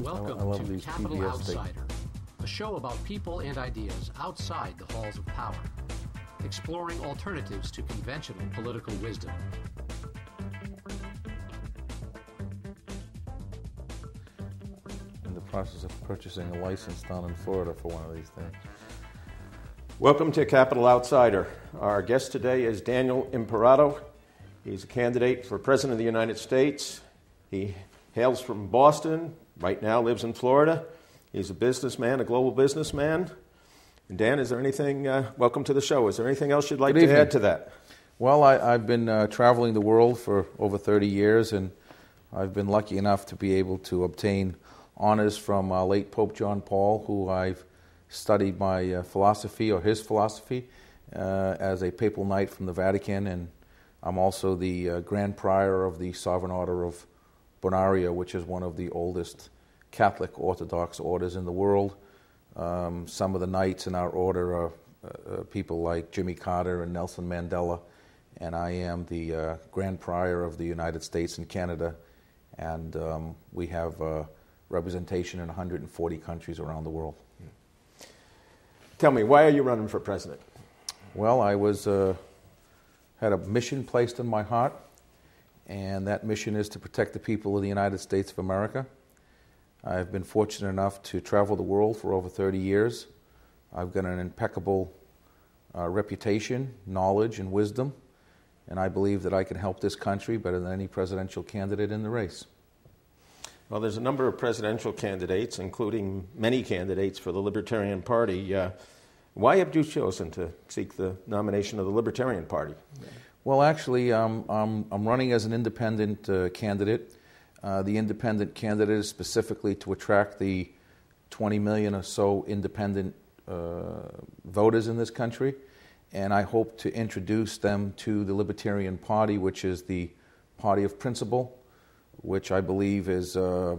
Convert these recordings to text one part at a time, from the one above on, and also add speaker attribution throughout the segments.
Speaker 1: Welcome to Capital Outsider, a show about people and ideas outside the halls of power, exploring alternatives to conventional political wisdom.
Speaker 2: In the process of purchasing a license down in Florida for one of these things.
Speaker 3: Welcome to Capital Outsider. Our guest today is Daniel Imperato. He's a candidate for President of the United States. He hails from Boston, right now lives in Florida. He's a businessman, a global businessman. And Dan, is there anything, welcome to the show, is there anything else you'd like to add to that?
Speaker 2: Well, I've been traveling the world for over 30 years, and I've been lucky enough to be able to obtain honors from late Pope John Paul, who I've studied my philosophy, or his philosophy, as a papal knight from the Vatican, and I'm also the Grand Prior of the Sovereign Order of Bonaria, which is one of the oldest Catholic Orthodox orders in the world. Some of the knights in our order are people like Jimmy Carter and Nelson Mandela, and I am the Grand Prior of the United States and Canada, and we have representation in 140 countries around the world.
Speaker 3: Tell me, why are you running for president?
Speaker 2: Well, I had a mission placed in my heart, and that mission is to protect the people of the United States of America. I've been fortunate enough to travel the world for over 30 years. I've got an impeccable reputation, knowledge, and wisdom, and I believe that I can help this country better than any presidential candidate in the race.
Speaker 3: Well, there's a number of presidential candidates, including many candidates for the Libertarian Party. Why have you chosen to seek the nomination of the Libertarian Party?
Speaker 2: Well, actually, I'm running as an independent candidate. The independent candidate is specifically to attract the 20 million or so independent voters in this country, and I hope to introduce them to the Libertarian Party, which is the party of principle, which I believe is the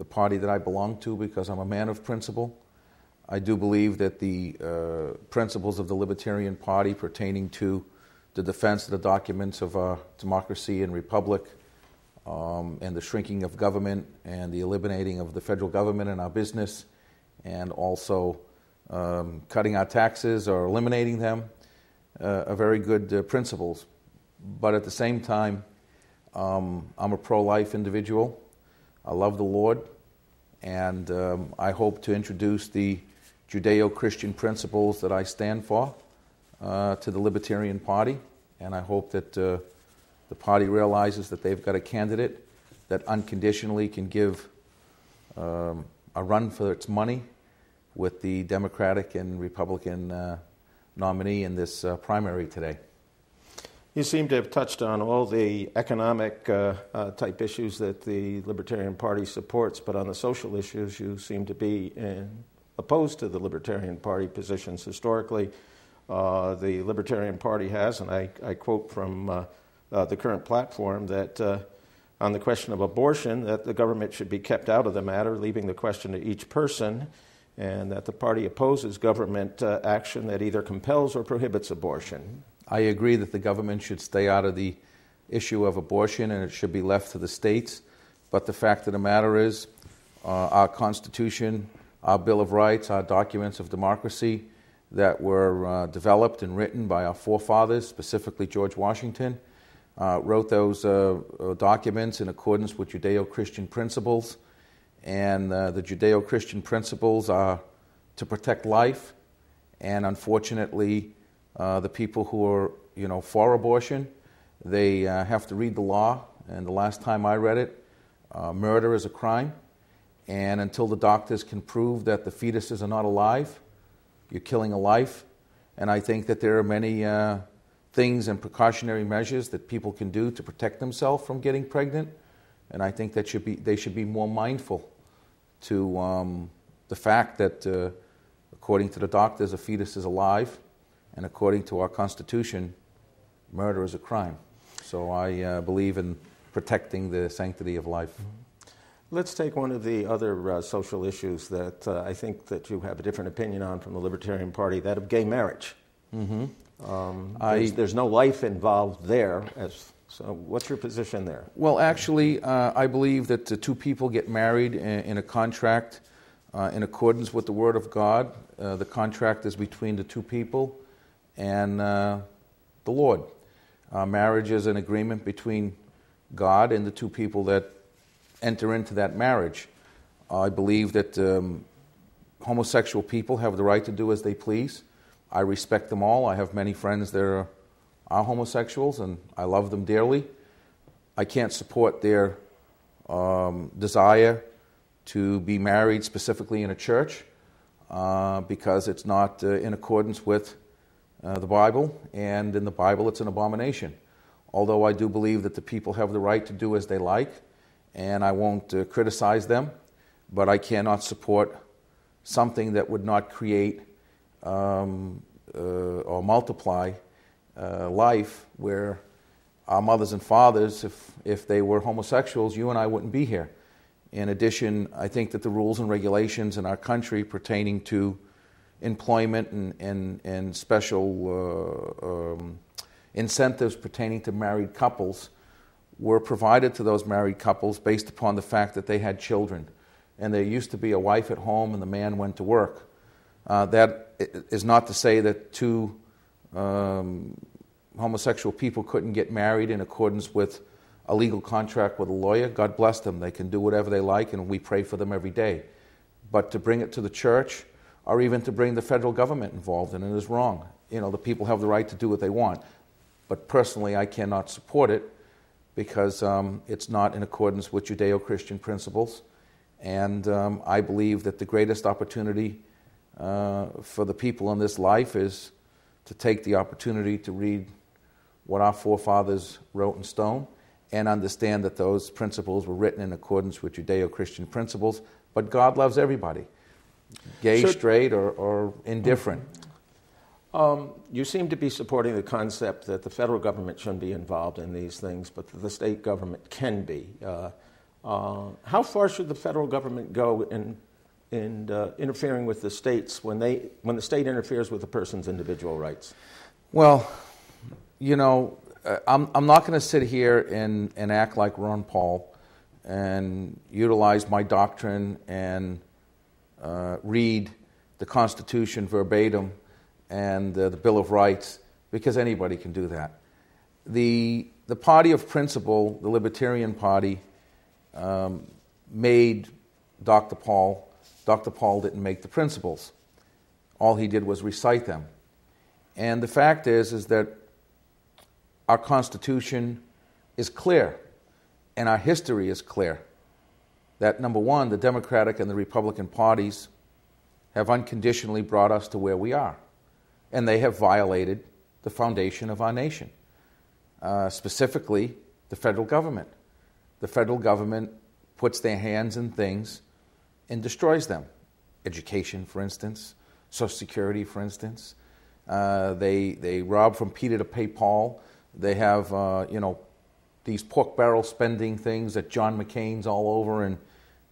Speaker 2: party that I belong to because I'm a man of principle. I do believe that the principles of the Libertarian Party pertaining to the defense of the documents of our democracy and republic, and the shrinking of government and the eliminating of the federal government in our business, and also cutting our taxes or eliminating them, are very good principles. But at the same time, I'm a pro-life individual. I love the Lord, and I hope to introduce the Judeo-Christian principles that I stand for to the Libertarian Party, and I hope that the party realizes that they've got a candidate that unconditionally can give a run for its money with the Democratic and Republican nominee in this primary today.
Speaker 3: You seem to have touched on all the economic type issues that the Libertarian Party supports, but on the social issues you seem to be opposed to the Libertarian Party positions. Historically, the Libertarian Party has, and I quote from the current platform, that on the question of abortion, that the government should be kept out of the matter, leaving the question to each person, and that the party opposes government action that either compels or prohibits abortion.
Speaker 2: I agree that the government should stay out of the issue of abortion and it should be left to the states. But the fact of the matter is, our Constitution, our Bill of Rights, our documents of democracy that were developed and written by our forefathers, specifically George Washington, wrote those documents in accordance with Judeo-Christian principles. And the Judeo-Christian principles are to protect life, and unfortunately, the people who are, for abortion, they have to read the law. And the last time I read it, murder is a crime. And until the doctors can prove that the fetuses are not alive, you're killing a life. And I think that there are many things and precautionary measures that people can do to protect themselves from getting pregnant. And I think that they should be more mindful to the fact that, according to the doctors, a fetus is alive. And according to our Constitution, murder is a crime. So I believe in protecting the sanctity of life.
Speaker 3: Let's take one of the other social issues that I think that you have a different opinion on from the Libertarian Party, that of gay marriage. Mm-hmm. There's no life involved there as So what's your position there?
Speaker 2: Well, actually, I believe that the two people get married in a contract in accordance with the Word of God. The contract is between the two people and the Lord. Marriage is an agreement between God and the two people that enter into that marriage. I believe that homosexual people have the right to do as they please. I respect them all. I have many friends that are homosexuals, and I love them dearly. I can't support their desire to be married specifically in a church because it's not in accordance with the Bible, and in the Bible it's an abomination. Although I do believe that the people have the right to do as they like, and I won't criticize them, but I cannot support something that would not create or multiply life, where our mothers and fathers, if they were homosexuals, you and I wouldn't be here. In addition, I think that the rules and regulations in our country pertaining to employment and special incentives pertaining to married couples were provided to those married couples based upon the fact that they had children. And there used to be a wife at home and the man went to work. That is not to say that two homosexual people couldn't get married in accordance with a legal contract with a lawyer. God bless them. They can do whatever they like, and we pray for them every day. But to bring it to the church, or even to bring the federal government involved in it, is wrong. You know, the people have the right to do what they want. But personally, I cannot support it because it's not in accordance with Judeo-Christian principles. And I believe that the greatest opportunity for the people in this life is to take the opportunity to read what our forefathers wrote in stone and understand that those principles were written in accordance with Judeo-Christian principles. But God loves everybody, gay, straight, or indifferent.
Speaker 3: You seem to be supporting the concept that the federal government shouldn't be involved in these things, but that the state government can be. How far should the federal government go in interfering with the states when the state interferes with a person's individual rights?
Speaker 2: Well, you know, I'm not going to sit here and act like Ron Paul and utilize my doctrine and read the Constitution verbatim and the Bill of Rights, because anybody can do that. The party of principle, the Libertarian Party, made Dr. Paul. Dr. Paul didn't make the principles. All he did was recite them. And the fact is that our Constitution is clear, and our history is clear, that, number one, the Democratic and the Republican parties have unconditionally brought us to where we are, and they have violated the foundation of our nation, specifically the federal government. The federal government puts their hands in things and destroys them. Education, for instance, Social Security, for instance. They rob from Peter to pay Paul. They have, these pork barrel spending things that John McCain's all over, and,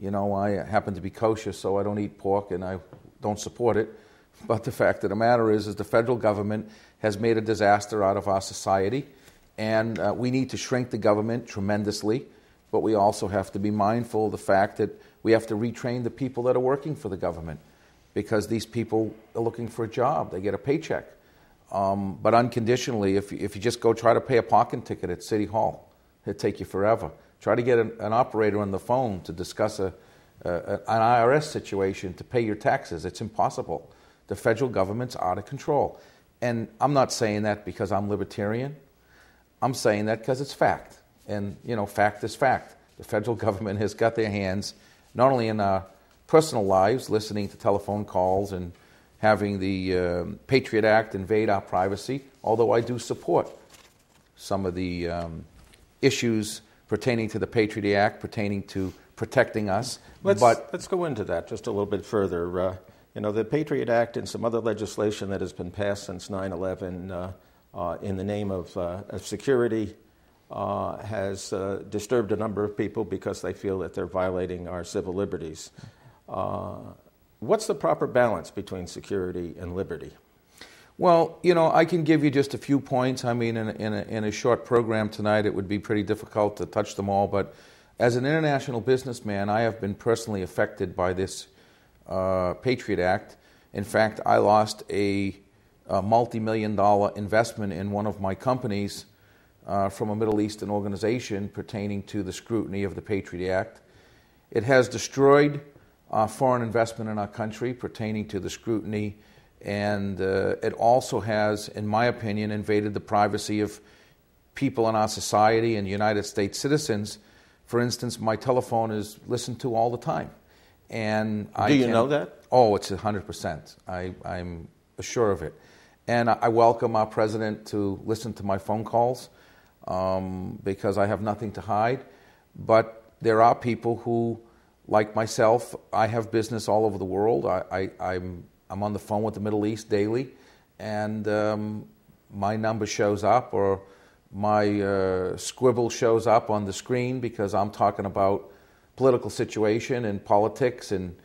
Speaker 2: I happen to be kosher, so I don't eat pork and I don't support it. But the fact of the matter is the federal government has made a disaster out of our society, and we need to shrink the government tremendously, but we also have to be mindful of the fact that we have to retrain the people that are working for the government, because these people are looking for a job. They get a paycheck. But unconditionally, if you just go try to pay a parking ticket at City Hall, it'll take you forever. Try to get an operator on the phone to discuss an IRS situation to pay your taxes. It's impossible. The federal government's out of control. And I'm not saying that because I'm libertarian. I'm saying that because it's fact. And, fact is fact. The federal government has got their hands not only in our personal lives, listening to telephone calls and having the Patriot Act invade our privacy, although I do support some of the issues pertaining to the Patriot Act, pertaining to protecting us.
Speaker 3: Let's go into that just a little bit further. The Patriot Act and some other legislation that has been passed since 9/11 in the name of security has disturbed a number of people because they feel that they're violating our civil liberties. What's the proper balance between security and liberty?
Speaker 2: Well, I can give you just a few points. I mean, in a short program tonight, it would be pretty difficult to touch them all. But as an international businessman, I have been personally affected by this Patriot Act. In fact, I lost a multi-million-dollar investment in one of my companies from a Middle Eastern organization pertaining to the scrutiny of the Patriot Act. It has destroyed foreign investment in our country pertaining to the scrutiny, and it also has, in my opinion, invaded the privacy of people in our society and United States citizens. For instance, my telephone is listened to all the time. And
Speaker 3: Do you know that?
Speaker 2: Oh, it's 100%. I'm sure of it. And I welcome our president to listen to my phone calls because I have nothing to hide. But there are people who, like myself, I have business all over the world. I'm on the phone with the Middle East daily, and my number shows up, or my squibble shows up on the screen because I'm talking about political situation and politics, and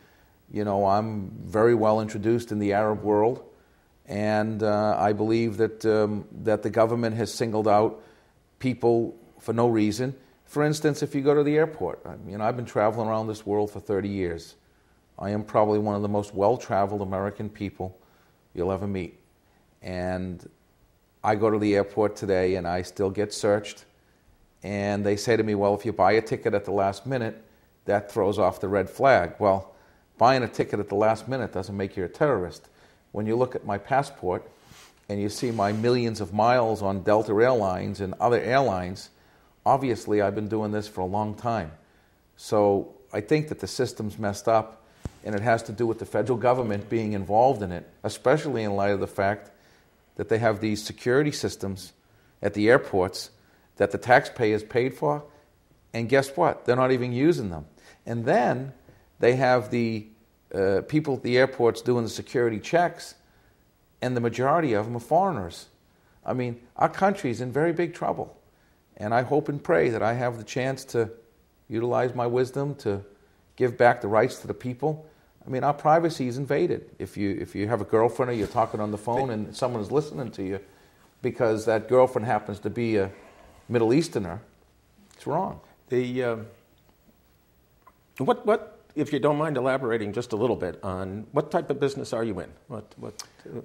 Speaker 2: I'm very well introduced in the Arab world, and I believe that that the government has singled out people for no reason. For instance, if you go to the airport, I've been traveling around this world for 30 years. I am probably one of the most well-traveled American people you'll ever meet, and I go to the airport today and I still get searched, and they say to me, well, if you buy a ticket at the last minute, that throws off the red flag. Well, buying a ticket at the last minute doesn't make you a terrorist. When you look at my passport and you see my millions of miles on Delta Airlines and other airlines, obviously I've been doing this for a long time. So I think that the system's messed up, and it has to do with the federal government being involved in it, especially in light of the fact that they have these security systems at the airports that the taxpayers paid for, and guess what? They're not even using them. And then they have the people at the airports doing the security checks, and the majority of them are foreigners. I mean, our country's in very big trouble, and I hope and pray that I have the chance to utilize my wisdom to give back the rights to the people. I mean, our privacy is invaded. If you have a girlfriend or you're talking on the phone and someone is listening to you because that girlfriend happens to be a Middle Easterner, it's wrong.
Speaker 3: What, if you don't mind elaborating just a little bit on what type of business are you in?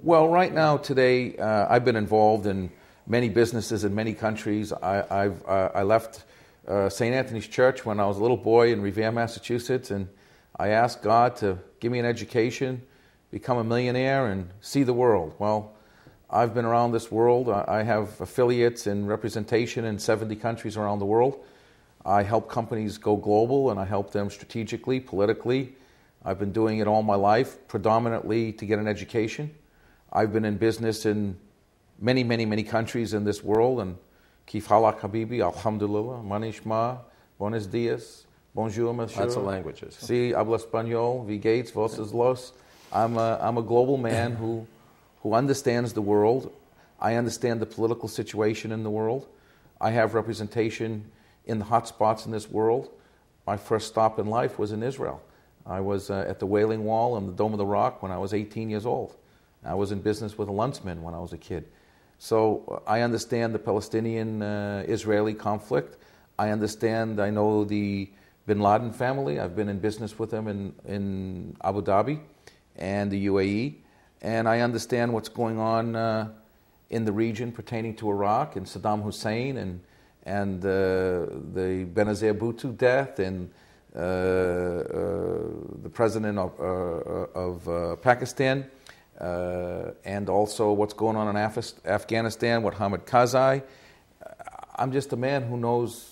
Speaker 2: Well, right now, today, I've been involved in many businesses in many countries. I left St. Anthony's Church when I was a little boy in Revere, Massachusetts, and I asked God to give me an education, become a millionaire, and see the world. Well, I've been around this world. I have affiliates and representation in 70 countries around the world. I help companies go global, and I help them strategically, politically. I've been doing it all my life, predominantly to get an education. I've been in business in many, many, many countries in this world, and Kif halak habibi, alhamdulillah, manishma, buenos dias, bonjour, monsieur.
Speaker 3: Lots of languages.
Speaker 2: Si habla español, wie geht's, vos es los. I'm a global man who understands the world. I understand the political situation in the world. I have representation in the hot spots in this world. My first stop in life was in Israel. I was at the Wailing Wall and the Dome of the Rock when I was 18 years old. I was in business with a Luntzman when I was a kid. So I understand the Palestinian-Israeli conflict. I know the Bin Laden family. I've been in business with them in Abu Dhabi and the UAE. And I understand what's going on in the region pertaining to Iraq and Saddam Hussein and the Benazir Bhutto death and the president of Pakistan, and also what's going on in Afghanistan with Hamid Karzai. I'm just a man who knows,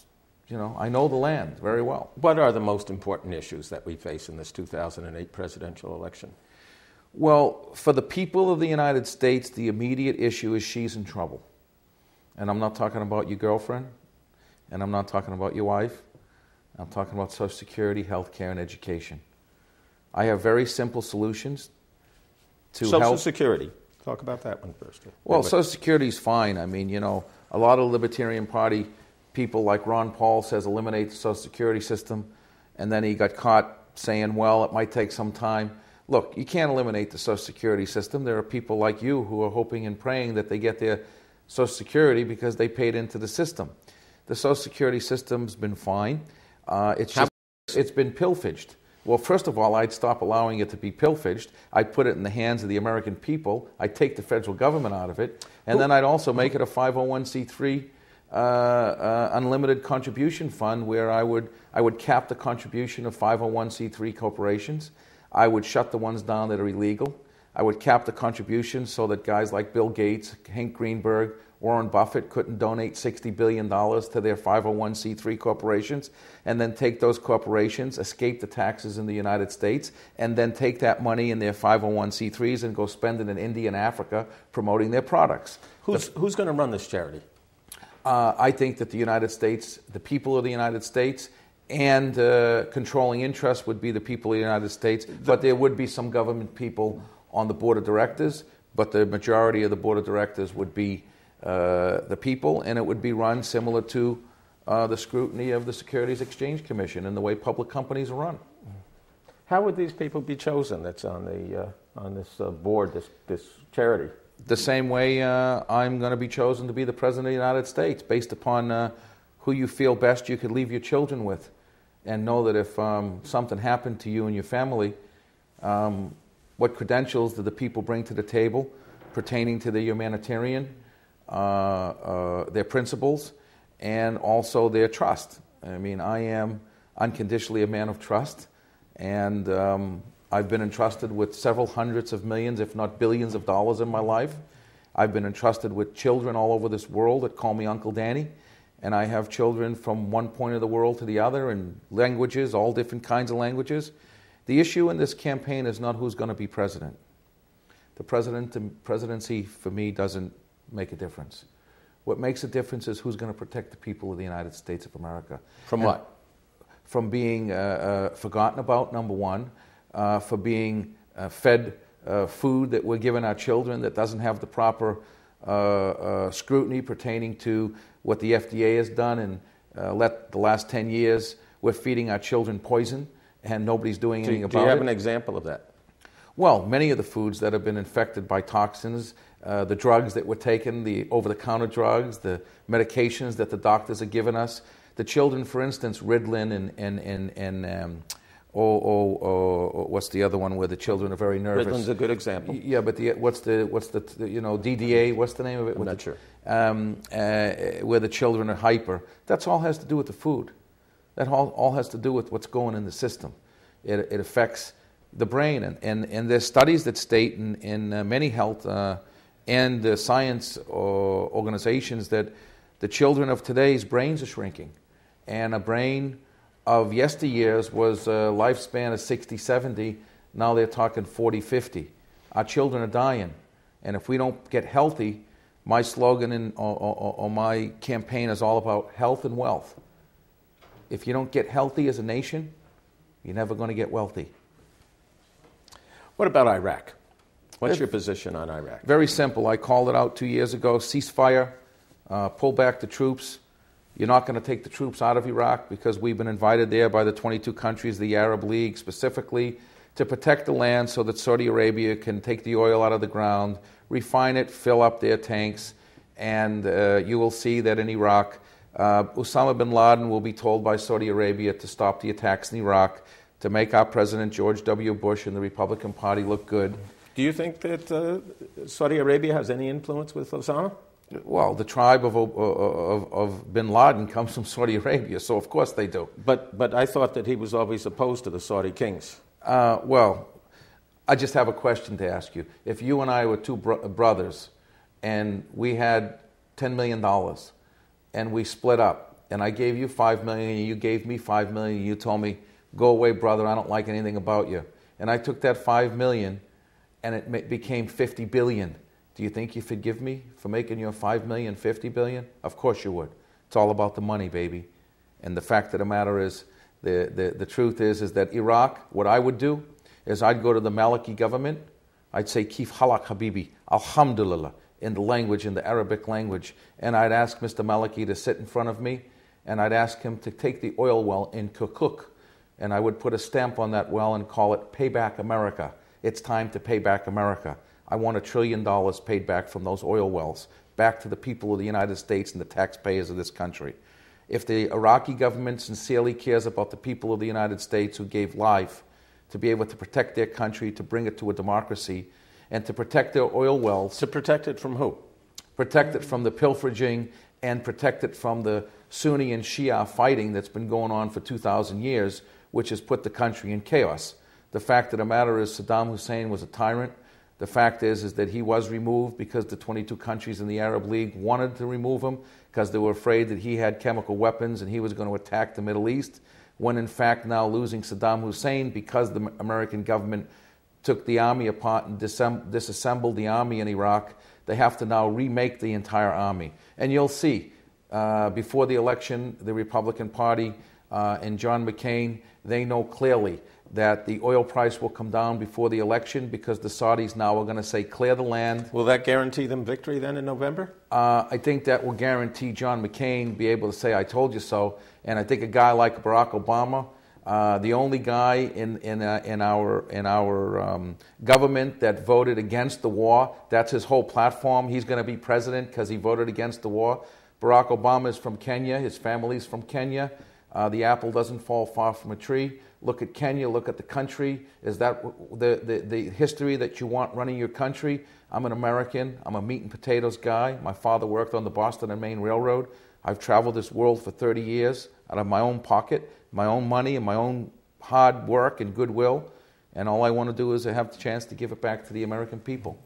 Speaker 2: I know the land very well.
Speaker 3: What are the most important issues that we face in this 2008 presidential election?
Speaker 2: Well, for the people of the United States, the immediate issue is she's in trouble. And I'm not talking about your girlfriend, and I'm not talking about your wife. I'm talking about Social Security, health care, and education. I have very simple solutions to help.
Speaker 3: Social Security. Talk about that one first.
Speaker 2: Well, Social Security is fine. I mean, a lot of the Libertarian Party people like Ron Paul says eliminate the Social Security system, and then he got caught saying, well, it might take some time. look, you can't eliminate the Social Security system. There are people like you who are hoping and praying that they get their Social Security because they paid into the system. The Social Security system's been fine. It's been pillaged. Well, first of all, I'd stop allowing it to be pillaged. I'd put it in the hands of the American people. I'd take the federal government out of it. And then I'd also make it a 501c3 unlimited contribution fund where I would cap the contribution of 501c3 corporations. I would shut the ones down that are illegal. I would cap the contributions so that guys like Bill Gates, Hank Greenberg, Warren Buffett couldn't donate $60 billion to their 501c3 corporations, and then take those corporations, escape the taxes in the United States, and then take that money in their 501c3s and go spend it in India and Africa promoting their products.
Speaker 3: Who's going to run this charity?
Speaker 2: I think that the United States, the people of the United States, and controlling interest would be the people of the United States, but there would be some government people on the board of directors, but the majority of the board of directors would be the people, and it would be run similar to the scrutiny of the Securities Exchange Commission and the way public companies are run.
Speaker 3: How would these people be chosen that's on this board, this charity?
Speaker 2: The same way I'm going to be chosen to be the President of the United States, based upon who you feel best you could leave your children with, and know that if something happened to you and your family, what credentials do the people bring to the table pertaining to the humanitarian, their principles, and also their trust. I mean, I am unconditionally a man of trust, and I've been entrusted with several hundreds of millions, if not billions of dollars in my life. I've been entrusted with children all over this world that call me Uncle Danny, and I have children from one point of the world to the other in languages, all different kinds of languages. The issue in this campaign is not who's going to be president. The presidency, for me, doesn't make a difference. What makes a difference is who's going to protect the people of the United States of America.
Speaker 3: From what?
Speaker 2: From being forgotten about, number one, for being fed food that we're giving our children that doesn't have the proper scrutiny pertaining to what the FDA has done, and the last 10 years we're feeding our children poison and nobody's doing anything about it.
Speaker 3: Do you have an example of that?
Speaker 2: Well, many of the foods that have been infected by toxins, the drugs that were taken, the over-the-counter drugs, the medications that the doctors are giving us. The children, for instance, Ritalin and what's the other one where the children are very nervous?
Speaker 3: Ritalin's a good example.
Speaker 2: Yeah, but what's the DDA? What's the name of it?
Speaker 3: I'm not sure.
Speaker 2: Where the children are hyper. That's all has to do with the food. That all has to do with what's going in the system. It affects the brain, and there's studies that state in many health and science organizations that the children of today's brains are shrinking, and a brain of yesteryears was a lifespan of 60, 70. Now they're talking 40, 50. Our children are dying, and if we don't get healthy, my slogan or my campaign is all about health and wealth. If you don't get healthy as a nation, you're never going to get wealthy.
Speaker 3: What about Iraq? What's your position on Iraq?
Speaker 2: Very simple. I called it out 2 years ago. Ceasefire, pull back the troops. You're not going to take the troops out of Iraq because we've been invited there by the 22 countries, the Arab League specifically, to protect the land so that Saudi Arabia can take the oil out of the ground, refine it, fill up their tanks, and you will see that in Iraq, Osama bin Laden will be told by Saudi Arabia to stop the attacks in Iraq, to make our President George W. Bush and the Republican Party look good.
Speaker 3: Do you think that Saudi Arabia has any influence with Osama?
Speaker 2: Well, the tribe of bin Laden comes from Saudi Arabia, so of course they do.
Speaker 3: But I thought that he was always opposed to the Saudi kings.
Speaker 2: Well, I just have a question to ask you. If you and I were two brothers and we had $10 million and we split up and I gave you $5 million and you gave me $5 million and you told me, go away, brother, I don't like anything about you. And I took that $5 million and it became $50 billion. Do you think you forgive me for making your $5 million $50 billion? Of course you would. It's all about the money, baby. And the fact of the matter is, the truth is that Iraq, what I would do is I'd go to the Maliki government. I'd say, Kif halak habibi, alhamdulillah, in the Arabic language. And I'd ask Mr. Maliki to sit in front of me, and I'd ask him to take the oil well in Kirkuk, and I would put a stamp on that well and call it Payback America. It's time to pay back America. I want $1 trillion paid back from those oil wells, back to the people of the United States and the taxpayers of this country. If the Iraqi government sincerely cares about the people of the United States who gave life to be able to protect their country, to bring it to a democracy, and to protect their oil wells.
Speaker 3: To protect it from who?
Speaker 2: Protect it from the pilfering and protect it from the Sunni and Shia fighting that's been going on for 2,000 years, which has put the country in chaos. The fact of the matter is Saddam Hussein was a tyrant. The fact is that he was removed because the 22 countries in the Arab League wanted to remove him because they were afraid that he had chemical weapons and he was going to attack the Middle East, when in fact now losing Saddam Hussein because the American government took the army apart and disassembled the army in Iraq, they have to now remake the entire army. And you'll see, before the election, the Republican Party and John McCain, they know clearly that the oil price will come down before the election because the Saudis now are going to say, clear the land.
Speaker 3: Will that guarantee them victory then in November?
Speaker 2: I think that will guarantee John McCain be able to say, I told you so. And I think a guy like Barack Obama, the only guy in our government that voted against the war, that's his whole platform. He's going to be president because he voted against the war. Barack Obama is from Kenya. His family's from Kenya. The apple doesn't fall far from a tree. Look at Kenya, look at the country. Is that the history that you want running your country? I'm an American. I'm a meat and potatoes guy. My father worked on the Boston and Maine Railroad. I've traveled this world for 30 years out of my own pocket, my own money and my own hard work and goodwill. And all I want to do is have the chance to give it back to the American people.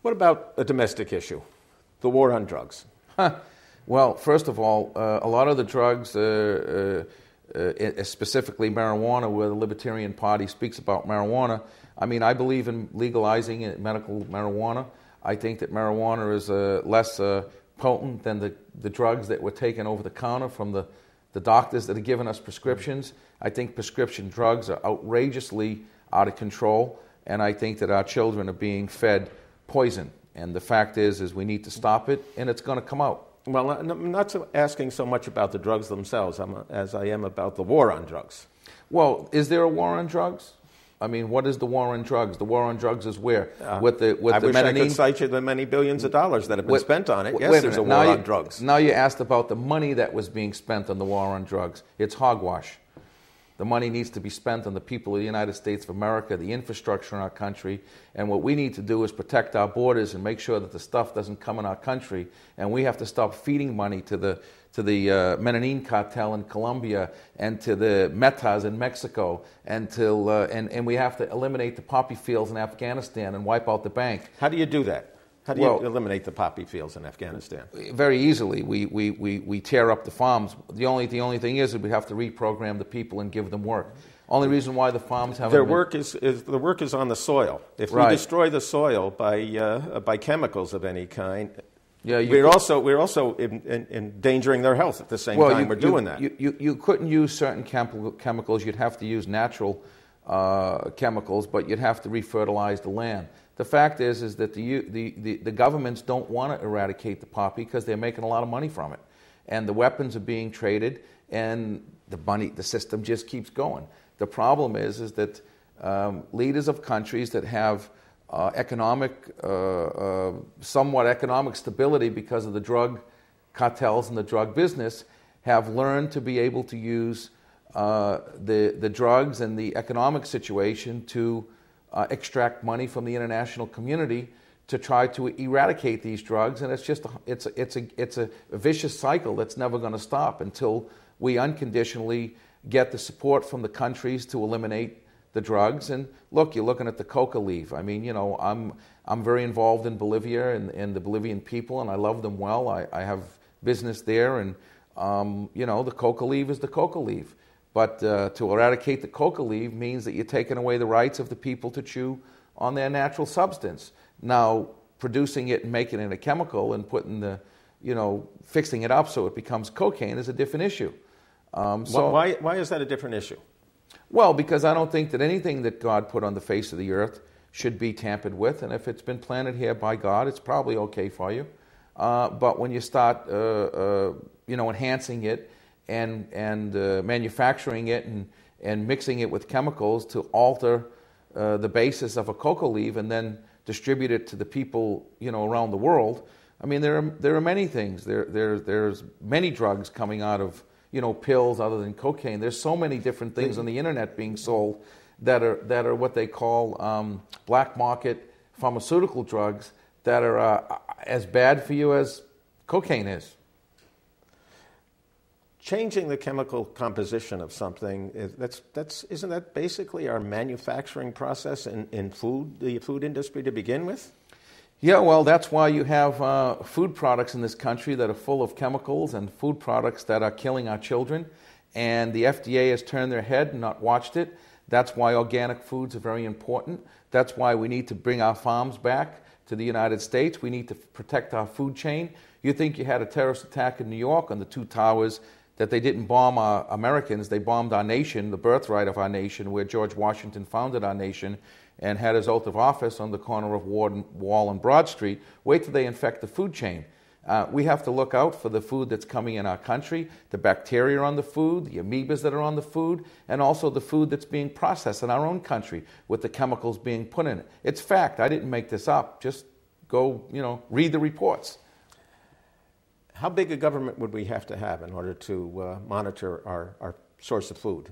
Speaker 3: What about a domestic issue, the war on drugs?
Speaker 2: Well, first of all, a lot of the drugs, specifically marijuana, where the Libertarian Party speaks about marijuana, I mean, I believe in legalizing medical marijuana. I think that marijuana is less potent than the drugs that were taken over the counter from the doctors that are giving us prescriptions. I think prescription drugs are outrageously out of control, and I think that our children are being fed poison. And the fact is we need to stop it, and it's going to come out.
Speaker 3: Well, I'm not asking so much about the drugs themselves as I am about the war on drugs.
Speaker 2: Well, is there a war on drugs? I mean, what is the war on drugs? The war on drugs is where?
Speaker 3: I wish I could cite you the many billions of dollars that have been spent on it. Yes, there's a war on drugs.
Speaker 2: Now you asked about the money that was being spent on the war on drugs. It's hogwash. The money needs to be spent on the people of the United States of America, the infrastructure in our country, and what we need to do is protect our borders and make sure that the stuff doesn't come in our country. And we have to stop feeding money to the Medellin cartel in Colombia and to the Metas in Mexico, and we have to eliminate the poppy fields in Afghanistan and wipe out the bank.
Speaker 3: How do you do that? How do you eliminate the poppy fields in Afghanistan?
Speaker 2: Very easily. We tear up the farms. The only thing is that we have to reprogram the people and give them work. Only reason why the farms haven't
Speaker 3: the work is on the soil. If we destroy the soil by chemicals of any kind, we're also endangering their health at the same time we're doing that.
Speaker 2: You couldn't use certain chemicals. You'd have to use natural chemicals, but you'd have to refertilize the land. The fact is that the governments don't want to eradicate the poppy because they're making a lot of money from it, and the weapons are being traded, and the system just keeps going. The problem is that leaders of countries that have somewhat economic stability because of the drug cartels and the drug business have learned to be able to use the drugs and the economic situation to extract money from the international community to try to eradicate these drugs, and it's a vicious cycle that's never going to stop until we unconditionally get the support from the countries to eliminate the drugs. And look, you're looking at the coca leaf. I mean, I'm very involved in Bolivia and the Bolivian people, and I love them well. I have business there, and the coca leaf is the coca leaf. But to eradicate the coca leaf means that you're taking away the rights of the people to chew on their natural substance. Now, producing it and making it a chemical and fixing it up so it becomes cocaine is a different issue.
Speaker 3: Why is that a different issue?
Speaker 2: Well, because I don't think that anything that God put on the face of the earth should be tampered with, and if it's been planted here by God, it's probably okay for you. But when you start, enhancing it and manufacturing it and mixing it with chemicals to alter the basis of a coca leaf and then distribute it to the people, around the world. I mean, there are many things. There's many drugs coming out of, pills other than cocaine. There's so many different things on the internet being sold that are what they call black market pharmaceutical drugs that are as bad for you as cocaine is.
Speaker 3: Changing the chemical composition of something, isn't that basically our manufacturing process in food, the food industry to begin with?
Speaker 2: Yeah, well, that's why you have food products in this country that are full of chemicals and food products that are killing our children. And the FDA has turned their head and not watched it. That's why organic foods are very important. That's why we need to bring our farms back to the United States. We need to protect our food chain. You think you had a terrorist attack in New York on the two towers, that they didn't bomb our Americans, they bombed our nation, the birthright of our nation, where George Washington founded our nation and had his oath of office on the corner of Wall and Broad Street. Wait till they infect the food chain. We have to look out for the food that's coming in our country, the bacteria on the food, the amoebas that are on the food, and also the food that's being processed in our own country with the chemicals being put in it. It's fact. I didn't make this up. Just go, read the reports.
Speaker 3: How big a government would we have to have in order to monitor our source of food?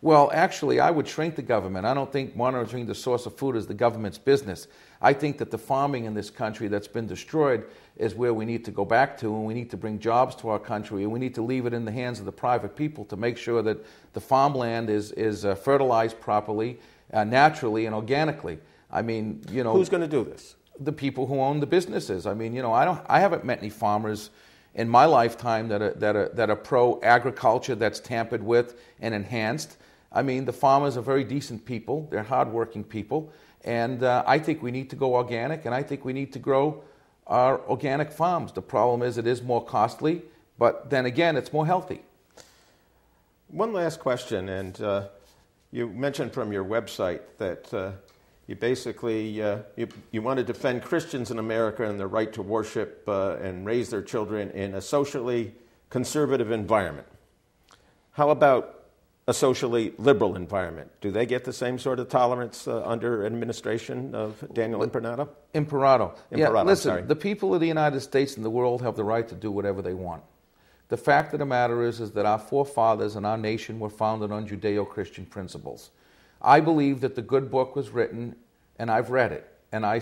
Speaker 2: Well, actually, I would shrink the government. I don't think monitoring the source of food is the government's business. I think that the farming in this country that's been destroyed is where we need to go back to, and we need to bring jobs to our country, and we need to leave it in the hands of the private people to make sure that the farmland is fertilized properly, naturally, and organically. I mean,
Speaker 3: Who's going to do this?
Speaker 2: The people who own the businesses. I mean, I haven't met any farmers in my lifetime that are pro-agriculture that's tampered with and enhanced. I mean, the farmers are very decent people. They're hardworking people. And I think we need to go organic, and I think we need to grow our organic farms. The problem is it is more costly, but then again, it's more healthy.
Speaker 3: One last question, and you mentioned from your website that you basically you want to defend Christians in America and their right to worship and raise their children in a socially conservative environment. How about a socially liberal environment? Do they get the same sort of tolerance under administration of Daniel Imperato?
Speaker 2: Imperato. Yeah, listen,
Speaker 3: sorry.
Speaker 2: The people of the United States and the world have the right to do whatever they want. The fact of the matter is that our forefathers and our nation were founded on Judeo-Christian principles. I believe that the good book was written, and I've read it. And I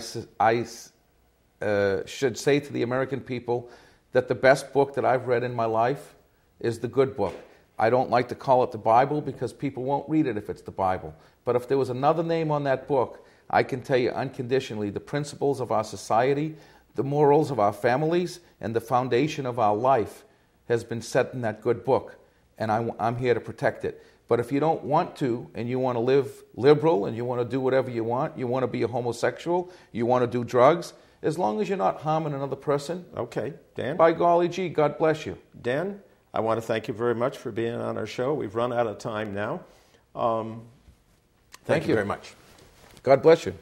Speaker 2: should say to the American people that the best book that I've read in my life is the good book. I don't like to call it the Bible because people won't read it if it's the Bible. But if there was another name on that book, I can tell you unconditionally the principles of our society, the morals of our families, and the foundation of our life has been set in that good book. And I'm here to protect it. But if you don't want to, and you want to live liberal, and you want to do whatever you want to be a homosexual, you want to do drugs, as long as you're not harming another person.
Speaker 3: Okay, Dan?
Speaker 2: By golly gee, God bless you.
Speaker 3: Dan, I want to thank you very much for being on our show. We've run out of time now. Thank you very much.
Speaker 2: God bless you.